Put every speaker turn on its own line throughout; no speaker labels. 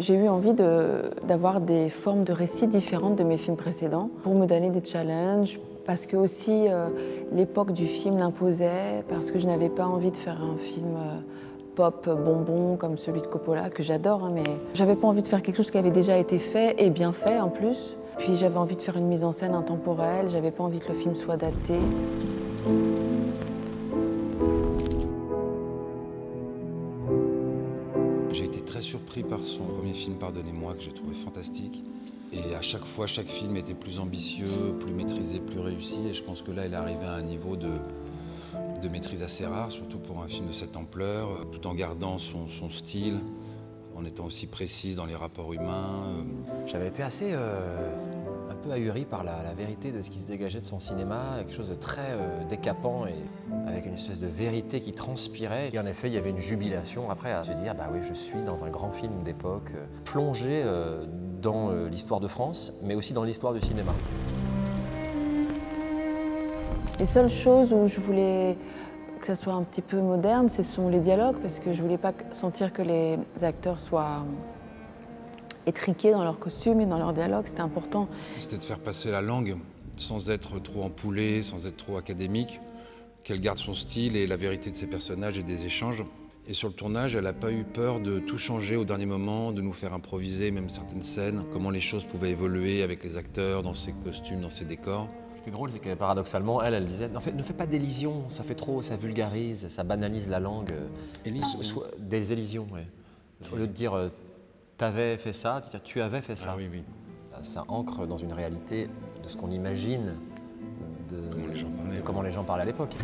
J'ai eu envie d'avoir des formes de récits différentes de mes films précédents pour me donner des challenges, parce que aussi l'époque du film l'imposait, parce que je n'avais pas envie de faire un film pop bonbon comme celui de Coppola, que j'adore, hein, mais j'avais pas envie de faire quelque chose qui avait déjà été fait et bien fait en plus. Puis j'avais envie de faire une mise en scène intemporelle, j'avais pas envie que le film soit daté.
J'ai été très surpris par son premier film, Pardonnez-moi, que j'ai trouvé fantastique. Et à chaque fois, chaque film était plus ambitieux, plus maîtrisé, plus réussi. Et je pense que là, il est arrivé à un niveau de maîtrise assez rare, surtout pour un film de cette ampleur, tout en gardant son style, en étant aussi précise dans les rapports humains.
J'avais été assez un peu ahuri par la vérité de ce qui se dégageait de son cinéma, quelque chose de très décapant et avec une espèce de vérité qui transpirait. Et en effet, il y avait une jubilation après à se dire bah oui, je suis dans un grand film d'époque, plongé dans l'histoire de France, mais aussi dans l'histoire du cinéma.
Les seules choses où je voulais que ça soit un petit peu moderne, ce sont les dialogues, parce que je voulais pas sentir que les acteurs soient étriqués dans leurs costumes et dans leurs dialogues, c'était important.
C'était de faire passer la langue sans être trop empoulé, sans être trop académique, qu'elle garde son style et la vérité de ses personnages et des échanges. Et sur le tournage, elle n'a pas eu peur de tout changer au dernier moment, de nous faire improviser même certaines scènes, comment les choses pouvaient évoluer avec les acteurs, dans ses costumes, dans ses décors.
Ce qui est drôle, c'est que paradoxalement, elle disait en fait, ne fais pas d'élision, ça fait trop, ça vulgarise, ça banalise la langue. Des élisions, oui. Au lieu de dire t'avais fait ça, de dire tu avais fait ça.
Ah oui, oui.
Ça ancre dans une réalité de ce qu'on imagine de comment les gens parlaient à l'époque.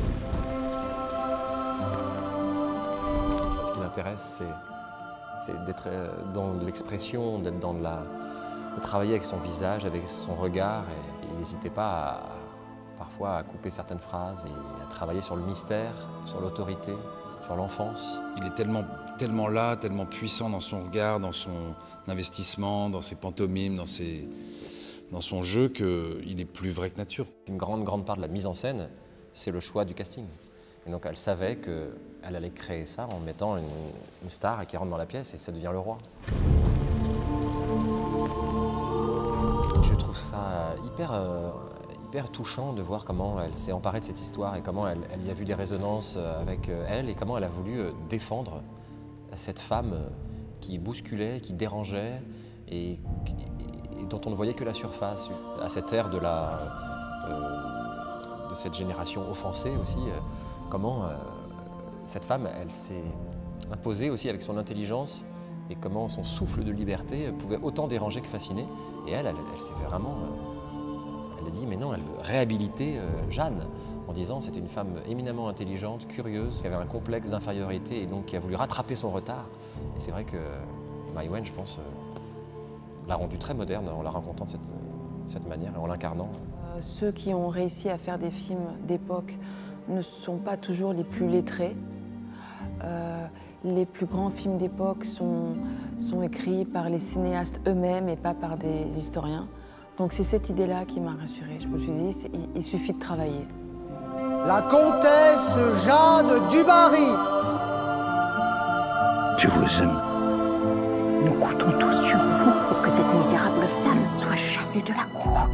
Ce qui m'intéresse, c'est d'être dans l'expression, d'être dans de travailler avec son visage, avec son regard. Et il n'hésitait pas parfois à couper certaines phrases et à travailler sur le mystère, sur l'autorité, sur l'enfance.
Il est tellement là, tellement puissant dans son regard, dans son investissement, dans ses pantomimes, dans son jeu, qu'il est plus vrai que nature.
Une grande part de la mise en scène, c'est le choix du casting. Et donc elle savait qu'elle allait créer ça en mettant une star qui rentre dans la pièce et ça devient le roi. Je trouve ça hyper touchant de voir comment elle s'est emparée de cette histoire et comment elle y a vu des résonances avec elle et comment elle a voulu défendre cette femme qui bousculait, qui dérangeait et dont on ne voyait que la surface. À cette ère de cette génération offensée aussi, comment cette femme, elle s'est imposée aussi avec son intelligence et comment son souffle de liberté pouvait autant déranger que fasciner. Et elle s'est fait vraiment... elle a dit, mais non, elle veut réhabiliter Jeanne, en disant c'était une femme éminemment intelligente, curieuse, qui avait un complexe d'infériorité et donc qui a voulu rattraper son retard. Et c'est vrai que Mai Wen, je pense, l'a rendue très moderne en la racontant de cette manière et en l'incarnant.
Ceux qui ont réussi à faire des films d'époque ne sont pas toujours les plus lettrés. Les plus grands films d'époque sont écrits par les cinéastes eux-mêmes et pas par des historiens. Donc c'est cette idée-là qui m'a rassurée. Je me suis dit, il suffit de travailler.
La comtesse Jeanne du Barry.
Je vous aime.
Nous comptons tous sur vous pour que cette misérable femme soit chassée de la cour.